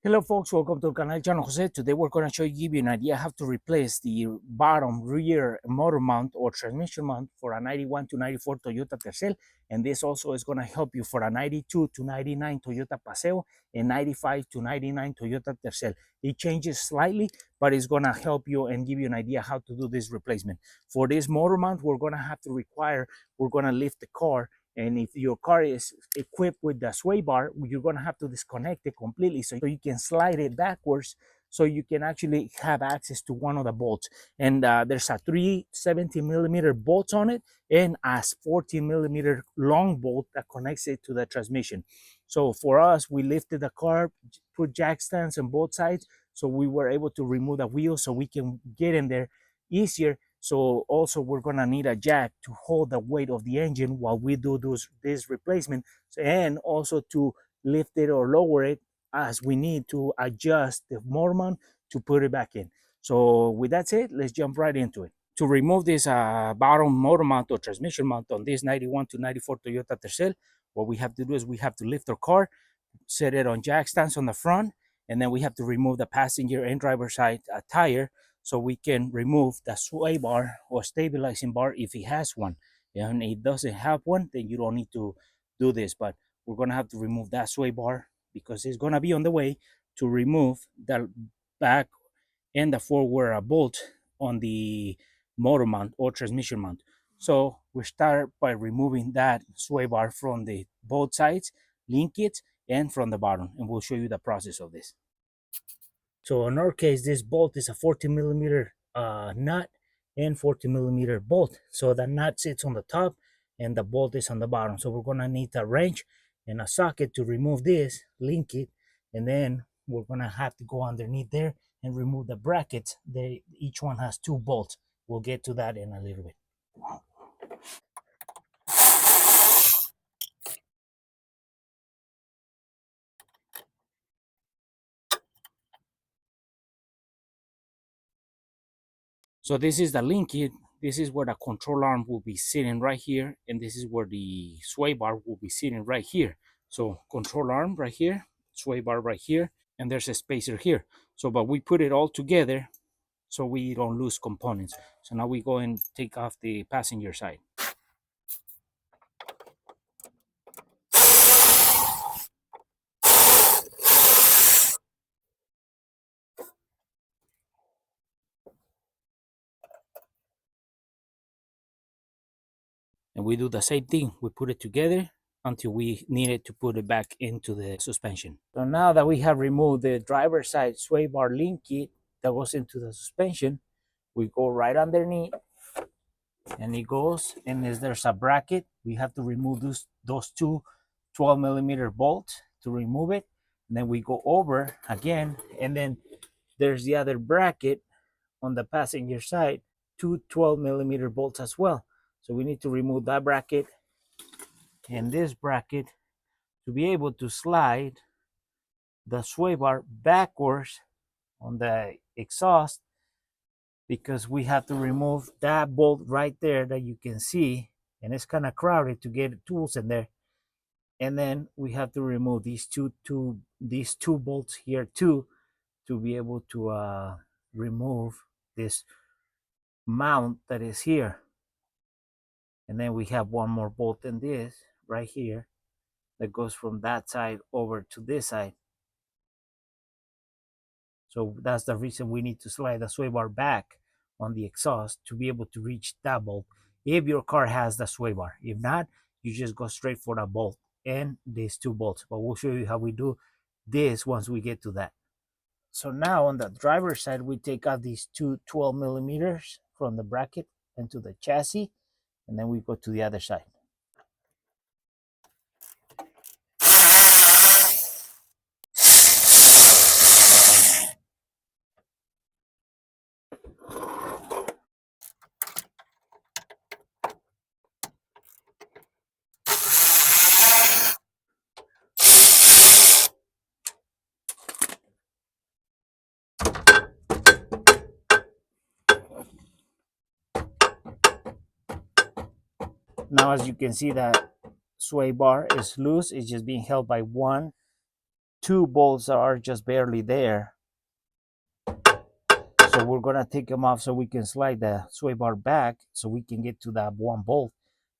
Hello folks, welcome to Canal Channel Jose. Today we're going to give you an idea how to replace the bottom rear motor mount or transmission mount for a 91 to 94 Toyota Tercel, and this also is going to help you for a 92 to 99 Toyota Paseo and 95 to 99 Toyota Tercel. It changes slightly, but it's going to help you and give you an idea how to do this replacement. For this motor mount, we're going to lift the car. And if your car is equipped with the sway bar, you're going to have to disconnect it completely so you can slide it backwards so you can actually have access to one of the bolts. And there's a 370 millimeter bolts on it and a 14 millimeter long bolt that connects it to the transmission. So for us, we lifted the car, put jack stands on both sides, so we were able to remove the wheel so we can get in there easier. So also we're gonna need a jack to hold the weight of the engine while we do this replacement, and also to lift it or lower it as we need to adjust the motor mount to put it back in. So with that said, let's jump right into it. To remove this bottom motor mount or transmission mount on this 91 to 94 Toyota Tercel, what we have to do is we have to lift our car, set it on jack stands on the front, and then we have to remove the passenger and driver side tire so we can remove the sway bar or stabilizing bar if it has one. And if it doesn't have one, then you don't need to do this, but we're going to have to remove that sway bar because it's going to be on the way to remove the back and the forward bolt on the motor mount or transmission mount. So we start by removing that sway bar from the both sides, link it, and from the bottom, and we'll show you the process of this. So in our case, this bolt is a 14 millimeter nut and 14 millimeter bolt. So the nut sits on the top and the bolt is on the bottom. So we're gonna need a wrench and a socket to remove this, link it, and then we're gonna have to go underneath there and remove the brackets. Each one has 2 bolts. We'll get to that in a little bit. So this is the link kit. This is where the control arm will be sitting right here, and this is where the sway bar will be sitting right here. So control arm right here, sway bar right here, and there's a spacer here. So but we put it all together so we don't lose components. So now we go and take off the passenger side. And we do the same thing. We put it together until we needed to put it back into the suspension. So now that we have removed the driver's side sway bar link kit that goes into the suspension, we go right underneath and it goes, and there's a bracket. We have to remove those two 12 millimeter bolts to remove it. And then we go over again, and then there's the other bracket on the passenger side, two 12 millimeter bolts as well. So we need to remove that bracket and this bracket to be able to slide the sway bar backwards on the exhaust, because we have to remove that bolt right there that you can see, and it's kind of crowded to get tools in there. And then we have to remove these two bolts here too, to be able to remove this mount that is here. And then we have one more bolt in this right here that goes from that side over to this side. So that's the reason we need to slide the sway bar back on the exhaust to be able to reach that bolt if your car has the sway bar. If not, you just go straight for the bolt and these 2 bolts. But we'll show you how we do this once we get to that. So now on the driver's side, we take out these two 12 millimeters from the bracket into the chassis, and then we go to the other side. Now, as you can see, that sway bar is loose. It's just being held by one two bolts are just barely there. So we're gonna take them off so we can slide the sway bar back so we can get to that one bolt.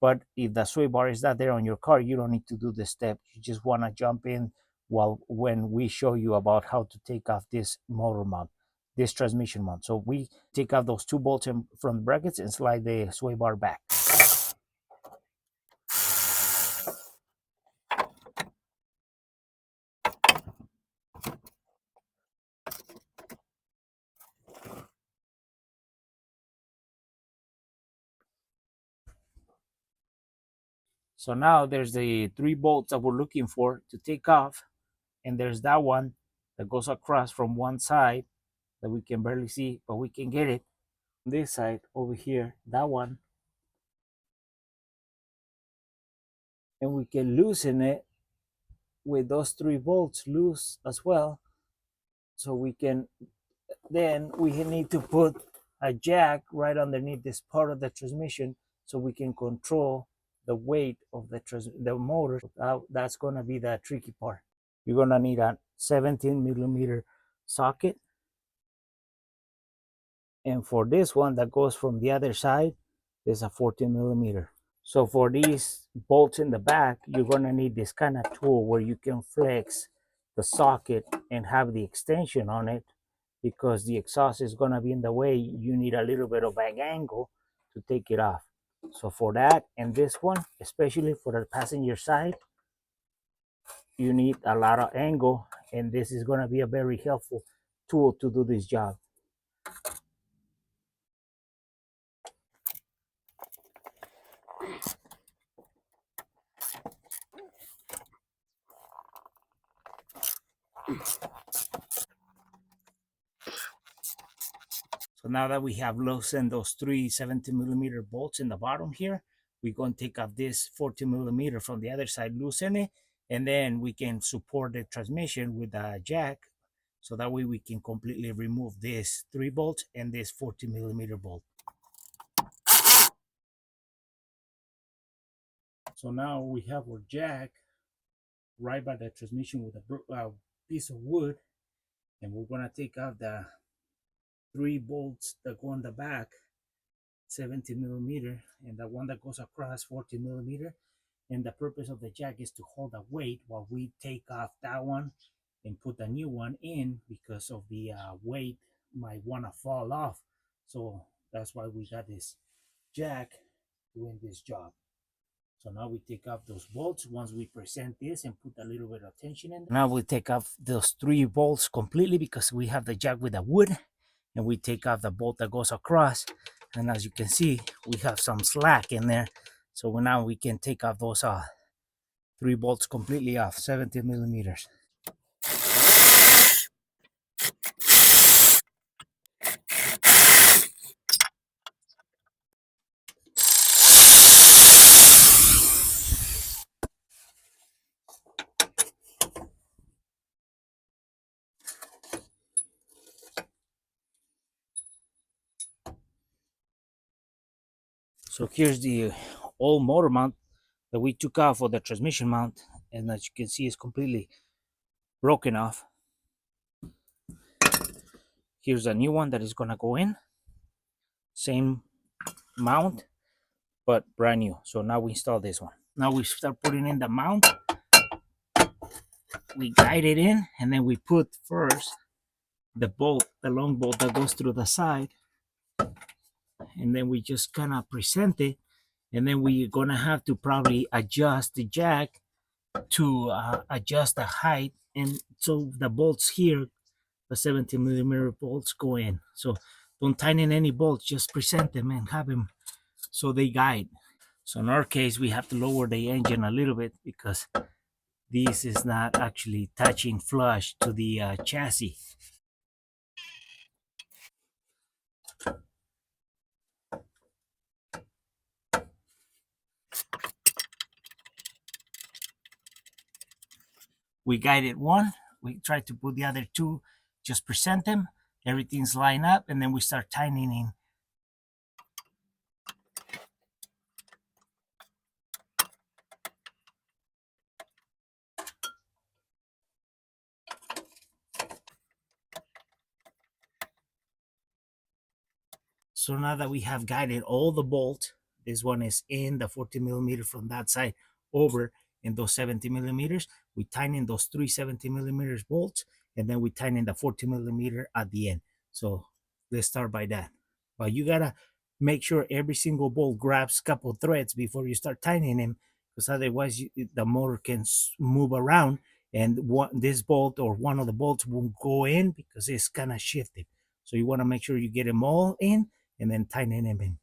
But if the sway bar is not there on your car, you don't need to do the step. You just wanna jump in when we show you about how to take off this motor mount, this transmission mount. So we take off those two bolts from the brackets and slide the sway bar back. So now there's the three bolts that we're looking for to take off, and there's that one that goes across from one side that we can barely see, but we can get it. This side over here, that one, and we can loosen it with those three bolts loose as well. So we can, then we need to put a jack right underneath this part of the transmission so we can control the weight of the motor. That's going to be the tricky part. You're going to need a 17 millimeter socket, and for this one that goes from the other side is a 14 millimeter. So for these bolts in the back, you're gonna need this kind of tool where you can flex the socket and have the extension on it, because the exhaust is gonna be in the way. You need a little bit of an angle to take it off. So for that and this one, especially for the passenger side, you need a lot of angle, and this is gonna be a very helpful tool to do this job. So now that we have loosened those three 17 millimeter bolts in the bottom here, we're going to take off this 14 millimeter from the other side, loosen it, and then we can support the transmission with a jack. So that way we can completely remove this 3 bolts and this 14 millimeter bolt. So now we have our jack right by the transmission with a piece of wood, and we're going to take out the 3 bolts that go on the back, 17 millimeter, and the one that goes across 14 millimeter. And the purpose of the jack is to hold the weight while we take off that one and put the new one in, because of the weight might want to fall off. So that's why we got this jack doing this job. So now we take off those bolts once we present this and put a little bit of tension in. Now we take off those 3 bolts completely because we have the jack with the wood, and we take off the bolt that goes across. And as you can see, we have some slack in there. So now we can take off those 3 bolts completely off, 17 millimeters. So here's the old motor mount that we took off for the transmission mount, and as you can see, it's completely broken off. Here's a new one that is gonna go in, same mount but brand new. So now we install this one. Now we start putting in the mount. We guide it in, and then we put first the bolt, the long bolt that goes through the side, and then we just kind of present it, and then we're gonna have to probably adjust the jack to adjust the height, and so the bolts here, the 17 millimeter bolts, go in. So don't tighten any bolts, just present them and have them so they guide. So in our case, we have to lower the engine a little bit because this is not actually touching flush to the chassis. We guided one, we try to put the other two, just present them, everything's lined up, and then we start tightening. So now that we have guided all the bolt, this one is in the 40 millimeter from that side over in those 70 millimeters. We tighten those three 70 millimeters bolts, and then we tighten the 40 millimeter at the end. So let's start by that. But you gotta make sure every single bolt grabs a couple threads before you start tightening them, because otherwise the motor can move around, and this bolt or one of the bolts won't go in because it's kind of shifted. So you want to make sure you get them all in and then tighten them in.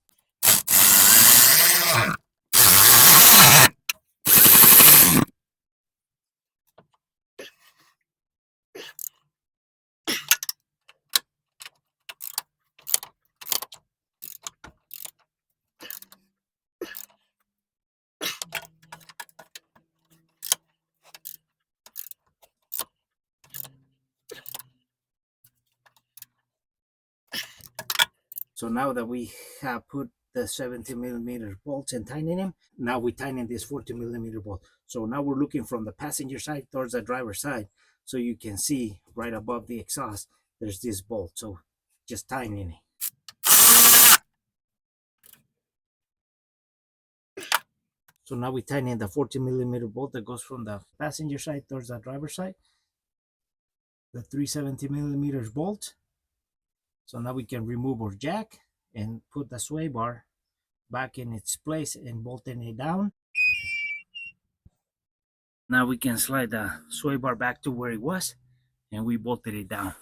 So now that we have put the 70 millimeter bolts and tighten them, now we tighten this 40 millimeter bolt. So now we're looking from the passenger side towards the driver's side. So you can see right above the exhaust, there's this bolt. So just tightening it. So now we tighten the 40 millimeter bolt that goes from the passenger side towards the driver's side. The 370 millimeters bolt. So now we can remove our jack and put the sway bar back in its place and bolting it down. Now we can slide the sway bar back to where it was, and we bolted it down.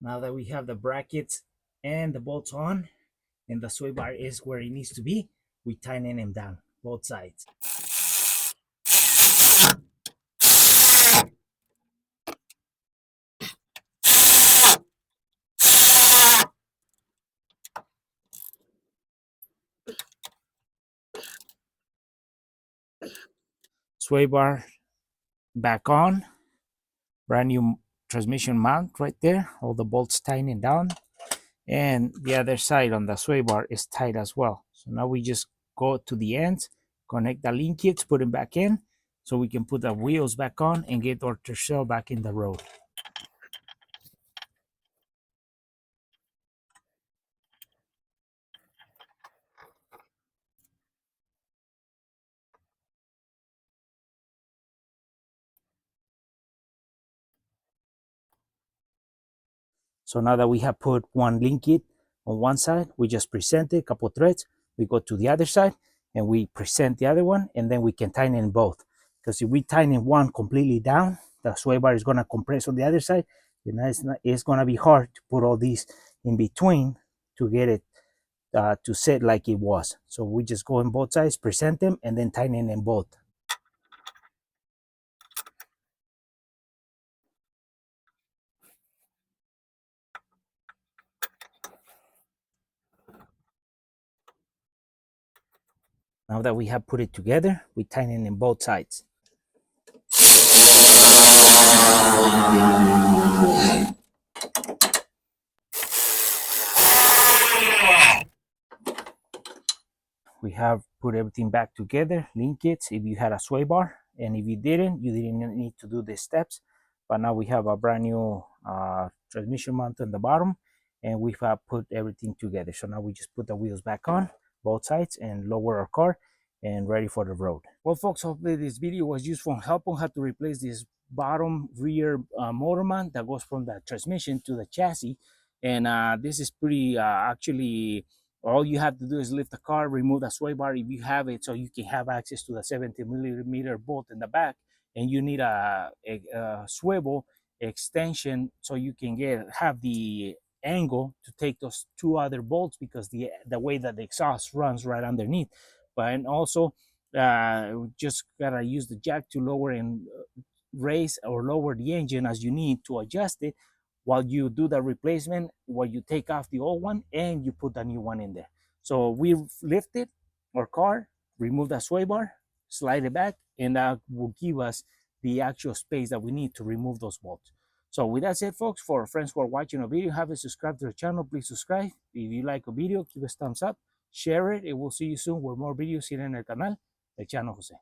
Now that we have the brackets and the bolts on, and the sway bar is where it needs to be, we tighten them down, both sides. Sway bar back on, brand new transmission mount right there, all the bolts tightening down, and the other side on the sway bar is tight as well. So now we just go to the ends, connect the link kits, put them back in, so we can put the wheels back on and get our Tercel back in the road. So now that we have put one link kit on one side, we just present it, a couple of threads. We go to the other side and we present the other one, and then we can tighten in both. Because if we tighten one completely down, the sway bar is going to compress on the other side. And it's going to be hard to put all these in between to get it to sit like it was. So we just go on both sides, present them, and then tighten in both. Now that we have put it together, we tighten in both sides. We have put everything back together, link kits if you had a sway bar, and if you didn't need to do the steps. But now we have a brand new transmission mount on the bottom, and we have put everything together. So now we just put the wheels back on both sides and lower our car and ready for the road. Well, folks, hopefully this video was useful and helpful how to replace this bottom rear motor mount that goes from the transmission to the chassis. And this is pretty actually, all you have to do is lift the car, remove the sway bar if you have it, so you can have access to the 70 millimeter bolt in the back. And you need a swivel extension so you can have the angle to take those two other bolts, because the way that the exhaust runs right underneath. But and also just gotta use the jack to lower and raise or lower the engine as you need to adjust it while you do the replacement, while you take off the old one and you put the new one in there. So we lifted our car, remove the sway bar, slide it back, and that will give us the actual space that we need to remove those bolts. So with that said, folks, for friends who are watching a video, haven't subscribed to the channel, please subscribe. If you like a video, give us thumbs up, share it, and we'll see you soon with more videos here in el canal. El Chano Jose.